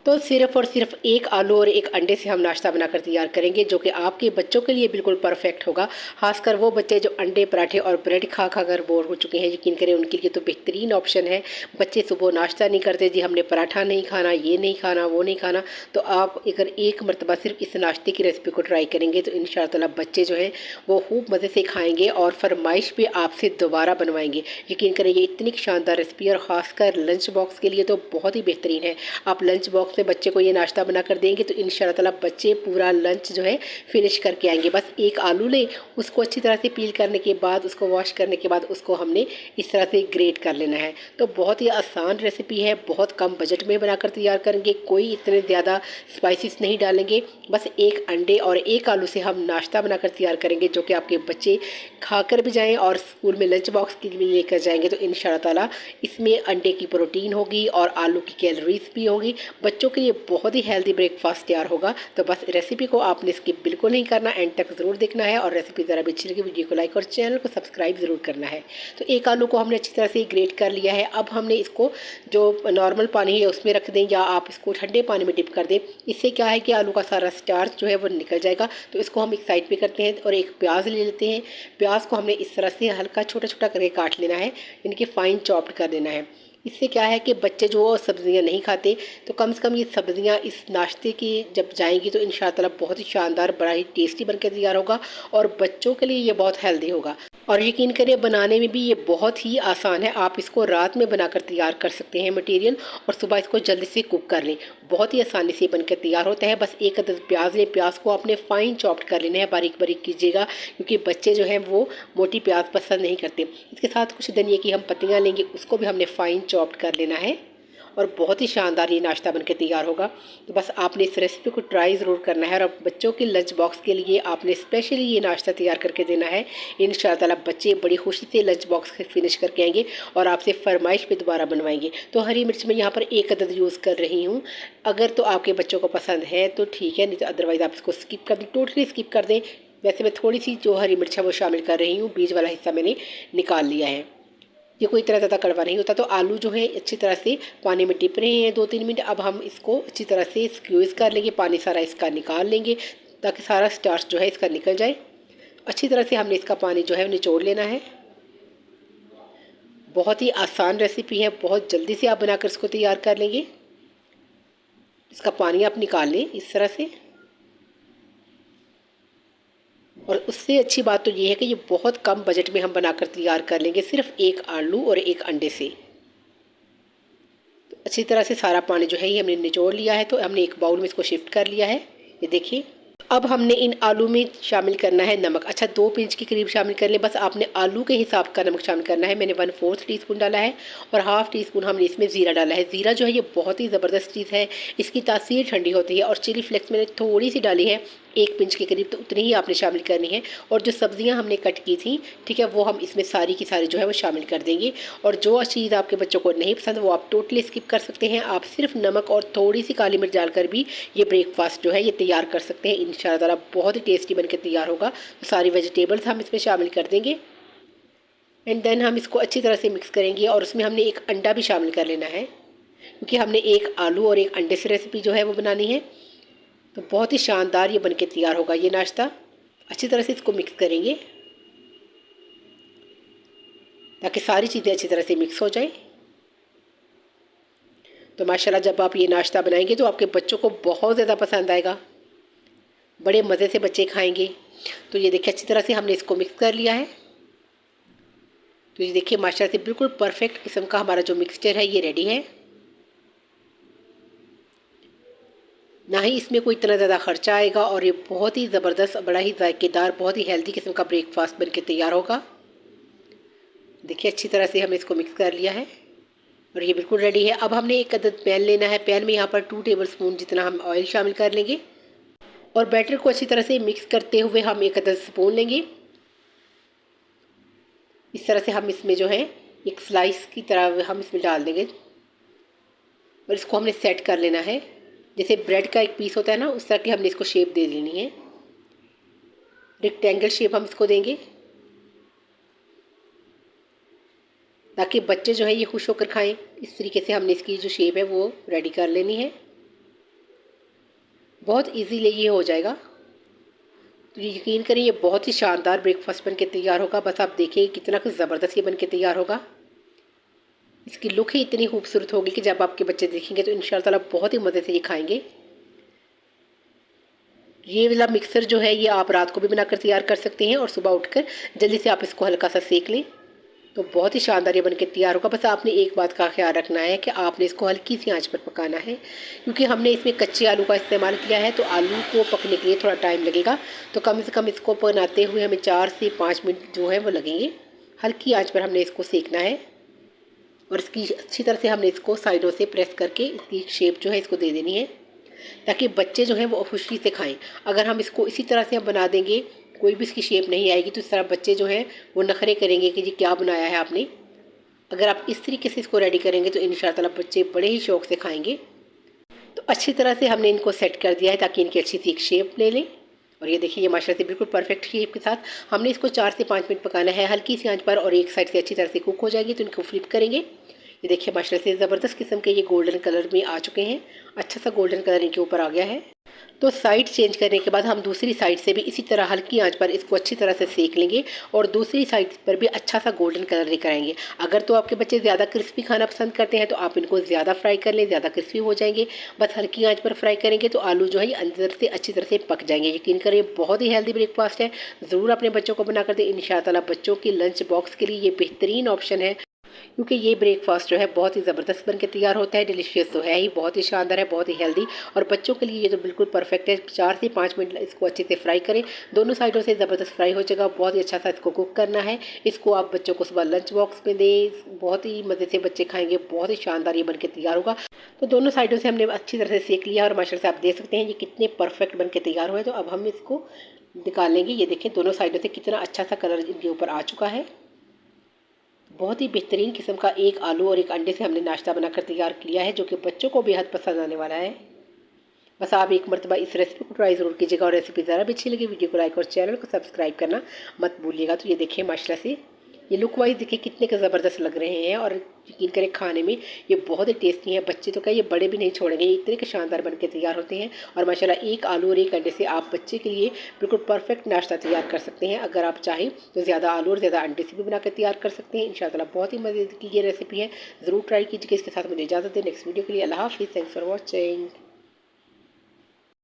तो सिर्फ़ और सिर्फ़ एक आलू और एक अंडे से हम नाश्ता बनाकर तैयार करेंगे, जो कि आपके बच्चों के लिए बिल्कुल परफेक्ट होगा। ख़ासकर वो बच्चे जो अंडे, पराठे और ब्रेड खा खा कर बोर हो चुके हैं, यकीन करें उनके लिए तो बेहतरीन ऑप्शन है। बच्चे सुबह नाश्ता नहीं करते, जी हमने पराठा नहीं खाना, ये नहीं खाना, वो नहीं खाना, तो आप अगर एक मरतबा सिर्फ इस नाश्ते की रेसिपी को ट्राई करेंगे तो इंशाअल्लाह बच्चे जो हैं वो खूब मज़े से खाएँगे और फरमाइश भी आपसे दोबारा बनवाएँगे। यकीन करें ये इतनी शानदार रेसिपी और ख़ासकर लंच बॉक्स के लिए तो बहुत ही बेहतरीन है। आप लंच बॉक्स में बच्चे को ये नाश्ता बना कर देंगे तो इंशाअल्लाह बच्चे पूरा लंच जो है फिनिश करके आएंगे। बस एक आलू लें, उसको अच्छी तरह से पील करने के बाद, उसको वॉश करने के बाद उसको हमने इस तरह से ग्रेट कर लेना है। तो बहुत ही आसान रेसिपी है, बहुत कम बजट में बनाकर तैयार करेंगे, कोई इतने ज़्यादा स्पाइसेस नहीं डालेंगे। बस एक अंडे और एक आलू से हम नाश्ता बनाकर तैयार करेंगे, जो कि आपके बच्चे खाकर भी जाएँ और स्कूल में लंच बॉक्स के लिए लेकर जाएंगे। तो इंशाअल्लाह इसमें अंडे की प्रोटीन होगी और आलू की कैलोरीज भी होगी। बच्चों के लिए बहुत ही हेल्दी ब्रेकफास्ट तैयार होगा। तो बस रेसिपी को आपने स्किप बिल्कुल नहीं करना, एंड तक ज़रूर देखना है और रेसिपी ज़रा भी अच्छी लगी वीडियो को लाइक और चैनल को सब्सक्राइब ज़रूर करना है। तो एक आलू को हमने अच्छी तरह से ग्रेट कर लिया है। अब हमने इसको जो नॉर्मल पानी है उसमें रख दें या आप इसको ठंडे पानी में डिप कर दें। इससे क्या है कि आलू का सारा स्टार्च जो है वो निकल जाएगा। तो इसको हम एक साइड पे करते हैं और एक प्याज ले लेते हैं। प्याज को हमने इस तरह से हल्का छोटा छोटा करके काट लेना है, इनके फाइन चॉप्ड कर देना है। इससे क्या है कि बच्चे जो सब्ज़ियाँ नहीं खाते, तो कम से कम ये सब्ज़ियाँ इस नाश्ते की जब जाएंगी तो इंशाअल्लाह बहुत ही शानदार, बड़ा ही टेस्टी बनकर तैयार होगा और बच्चों के लिए ये बहुत हेल्दी होगा। और यकीन करिए बनाने में भी ये बहुत ही आसान है। आप इसको रात में बनाकर तैयार कर सकते हैं मटेरियल, और सुबह इसको जल्दी से कुक कर लें। बहुत ही आसानी से बनकर तैयार होता है। बस एक अदद प्याज लें, प्याज को आपने फाइन चॉप्ड कर लेना है, बारीक बारीक कीजिएगा, क्योंकि बच्चे जो हैं वो मोटी प्याज पसंद नहीं करते। इसके साथ कुछ धनिया की हम पत्तियाँ लेंगे, उसको भी हमने फाइन चॉप्ड कर लेना है और बहुत ही शानदार ये नाश्ता बनकर तैयार होगा। तो बस आपने इस रेसिपी को ट्राई ज़रूर करना है और बच्चों के लंच बॉक्स के लिए आपने स्पेशली ये नाश्ता तैयार करके देना है। इंशाअल्लाह बच्चे बड़ी खुशी से लंच बॉक्स फिनिश करके आएंगे और आपसे फरमाइश पे दोबारा बनवाएंगे। तो हरी मिर्च मैं यहाँ पर एक अदद यूज़ कर रही हूँ। अगर तो आपके बच्चों को पसंद है तो ठीक है, नहीं तो अदरवाइज़ आप इसको स्किप कर दें, टोटली स्किप कर दें। वैसे मैं थोड़ी सी जो हरी मिर्च है वो शामिल कर रही हूँ, बीज वाला हिस्सा मैंने निकाल लिया है। ये कोई इतना ज़्यादा कड़वा नहीं होता। तो आलू जो है अच्छी तरह से पानी में डिप रहे हैं 2-3 मिनट। अब हम इसको अच्छी तरह से स्क्वीज़ कर लेंगे, पानी सारा इसका निकाल लेंगे ताकि सारा स्टार्च जो है इसका निकल जाए। अच्छी तरह से हमने इसका पानी जो है निचोड़ लेना है। बहुत ही आसान रेसिपी है, बहुत जल्दी से आप बनाकर इसको तैयार कर लेंगे। इसका पानी आप निकाल लें इस तरह से। और उससे अच्छी बात तो ये है कि ये बहुत कम बजट में हम बनाकर तैयार कर लेंगे, सिर्फ एक आलू और एक अंडे से। अच्छी तरह से सारा पानी जो है ये हमने निचोड़ लिया है। तो हमने एक बाउल में इसको शिफ्ट कर लिया है, ये देखिए। अब हमने इन आलू में शामिल करना है नमक। अच्छा 2 पिंच के करीब शामिल कर लें, बस आपने आलू के हिसाब का नमक शामिल करना है। मैंने 1/4 टीस्पून डाला है और हाफ़ टी स्पून हमने इसमें ज़ीरा डाला है। ज़ीरा जो है ये बहुत ही ज़बरदस्त चीज़ है, इसकी तासीर ठंडी होती है। और चिली फ्लेक्स मैंने थोड़ी सी डाली है, 1 पिंच के करीब, तो उतनी ही आपने शामिल करनी है। और जो सब्ज़ियाँ हमने कट की थी, ठीक है, वो हम इसमें सारी की सारी जो है वो शामिल कर देंगे। और जो चीज़ आपके बच्चों को नहीं पसंद वो आप टोटली स्किप कर सकते हैं। आप सिर्फ नमक और थोड़ी सी काली मिर्च डालकर भी ये ब्रेकफास्ट जो है ये तैयार कर सकते हैं। इंशाअल्लाह बहुत ही टेस्टी बनकर तैयार होगा। तो सारी वेजिटेबल्स हम इसमें शामिल कर देंगे एंड देन हम इसको अच्छी तरह से मिक्स करेंगे। और उसमें हमने एक अंडा भी शामिल कर लेना है, क्योंकि हमने एक आलू और एक अंडे से रेसिपी जो है वो बनानी है। तो बहुत ही शानदार ये बनके तैयार होगा ये नाश्ता। अच्छी तरह से इसको मिक्स करेंगे ताकि सारी चीज़ें अच्छी तरह से मिक्स हो जाए। तो माशाल्लाह जब आप ये नाश्ता बनाएंगे तो आपके बच्चों को बहुत ज़्यादा पसंद आएगा, बड़े मज़े से बच्चे खाएंगे। तो ये देखिए अच्छी तरह से हमने इसको मिक्स कर लिया है। तो ये देखिए माशाल्लाह से बिल्कुल परफेक्ट किस्म का हमारा जो मिक्सचर है ये रेडी है। ना ही इसमें कोई इतना ज़्यादा खर्चा आएगा और ये बहुत ही ज़बरदस्त, बड़ा ही जायकेदार, बहुत ही हेल्दी किस्म का ब्रेकफास्ट बनके तैयार होगा। देखिए अच्छी तरह से हमने इसको मिक्स कर लिया है और ये बिल्कुल रेडी है। अब हमने एक अदद पैन लेना है। पैन में यहाँ पर 2 टेबल स्पून जितना हम ऑयल शामिल कर लेंगे और बैटर को अच्छी तरह से मिक्स करते हुए हम एक अदद स्पून लेंगे। इस तरह से हम इसमें जो है एक स्लाइस की तरह हम इसमें डाल देंगे और इसको हमने सेट कर लेना है। जैसे ब्रेड का एक पीस होता है ना, उस तरह की हमने इसको शेप दे लेनी है। रेक्टेंगल शेप हम इसको देंगे ताकि बच्चे जो है ये खुश होकर खाएं। इस तरीके से हमने इसकी जो शेप है वो रेडी कर लेनी है। बहुत इजीली ये हो जाएगा। तो ये यकीन करिए ये बहुत ही शानदार ब्रेकफास्ट बन के तैयार होगा। बस आप देखिए कितना कुछ ज़बरदस्त ये बन के तैयार होगा। इसकी लुक ही इतनी खूबसूरत होगी कि जब आपके बच्चे देखेंगे तो इंशाल्लाह ताला बहुत ही मज़े से ये खाएंगे। ये वाला मिक्सर जो है ये आप रात को भी बनाकर तैयार कर सकते हैं और सुबह उठकर जल्दी से आप इसको हल्का सा सेक लें तो बहुत ही शानदार ये बन के तैयार होगा। बस आपने एक बात का ख्याल रखना है कि आपने इसको हल्की सी आंच पर पकाना है, क्योंकि हमने इसमें कच्चे आलू का इस्तेमाल किया है तो आलू को पकने के लिए थोड़ा टाइम लगेगा। तो कम से कम इसको बनाते हुए हमें 4 से 5 मिनट जो है वो लगेंगे। हल्की आंच पर हमने इसको सेकना है और इसकी अच्छी तरह से हमने इसको साइडों से प्रेस करके इसकी शेप जो है इसको दे देनी है, ताकि बच्चे जो हैं वो खुशी से खाएं। अगर हम इसको इसी तरह से हम बना देंगे कोई भी इसकी शेप नहीं आएगी, तो इस तरह बच्चे जो हैं वो नखरे करेंगे कि जी क्या बनाया है आपने। अगर आप इस तरीके से इसको रेडी करेंगे तो इंशाअल्लाह ताला बच्चे बड़े ही शौक़ से खाएंगे। तो अच्छी तरह से हमने इनको सेट कर दिया है ताकि इनकी अच्छी सी एक शेप ले लें। और ये देखिए ये माशाल्लाह से बिल्कुल परफेक्ट शेप के साथ हमने इसको 4 से 5 मिनट पकाना है हल्की सी आंच पर, और एक साइड से अच्छी तरह से कुक हो जाएगी तो इनको फ्लिप करेंगे। ये देखिए माशाल्लाह से ज़बरदस्त किस्म के ये गोल्डन कलर में आ चुके हैं। अच्छा सा गोल्डन कलर इनके ऊपर आ गया है। तो साइड चेंज करने के बाद हम दूसरी साइड से भी इसी तरह हल्की आंच पर इसको अच्छी तरह से सेक लेंगे और दूसरी साइड पर भी अच्छा सा गोल्डन कलर लेकर आएंगे। अगर तो आपके बच्चे ज़्यादा क्रिस्पी खाना पसंद करते हैं तो आप इनको ज़्यादा फ्राई कर लें, ज़्यादा क्रिस्पी हो जाएंगे। बस हल्की आंच पर फ्राई करेंगे तो आलू जो है अंदर से अच्छी तरह से पक जाएंगे। यकीन करिए बहुत ही हेल्दी ब्रेकफास्ट है, ज़रूर अपने बच्चों को बनाकर दें। इंशाअल्लाह ताला बच्चों के लंच बॉक्स के लिए ये बेहतरीन ऑप्शन है, क्योंकि ये ब्रेकफास्ट जो है बहुत ही ज़बरदस्त बन के तैयार होता है। डिलीशियस तो है ही, बहुत ही शानदार है, बहुत ही हेल्दी, और बच्चों के लिए ये तो बिल्कुल परफेक्ट है। 4 से 5 मिनट इसको अच्छे से फ्राई करें, दोनों साइडों से ज़बरदस्त फ्राई हो जाएगा। बहुत ही अच्छा सा इसको कुक करना है। इसको आप बच्चों को सुबह लंच बॉक्स में दें, बहुत ही मज़े से बच्चे खाएंगे। बहुत ही शानदार ये बन के तैयार होगा। तो दोनों साइडों से हमने अच्छी तरह से सेक लिया और माशाल्लाह से आप देख सकते हैं ये कितने परफेक्ट बन के तैयार हुए। तो अब हम इसको निकाल लेंगे। ये देखें दोनों साइडों से कितना अच्छा सा कलर इनके ऊपर आ चुका है। बहुत ही बेहतरीन किस्म का एक आलू और एक अंडे से हमने नाश्ता बनाकर तैयार किया है, जो कि बच्चों को बेहद पसंद आने वाला है। बस आप एक मरतबा इस रेसिपी को ट्राई ज़रूर कीजिएगा, और रेसिपी ज़रा भी अच्छी लगी वीडियो को लाइक और चैनल को सब्सक्राइब करना मत भूलिएगा। तो ये देखिए माशाल्लाह से ये लुक वाइज देखिए कितने के ज़बरदस्त लग रहे हैं, और यकीन करें खाने में ये बहुत ही टेस्टी है। बच्चे तो क्या ये बड़े भी नहीं छोड़ेंगे, इतने के शानदार बन के तैयार होते हैं। और माशाल्लाह एक आलू और एक अंडे से आप बच्चे के लिए बिल्कुल परफेक्ट नाश्ता तैयार कर सकते हैं। अगर आप चाहें तो ज़्यादा आलू और ज़्यादा अंडे से भी बनाकर तैयार कर सकते हैं। इंशाअल्लाह बहुत ही मज़े की ये रेसिपी है, ज़रूर ट्राई कीजिएगा। इसके साथ मुझे इजाज़त दें। नेक्स्ट वीडियो के लिए अल्लाह हाफ़िज़। Thanks for watching.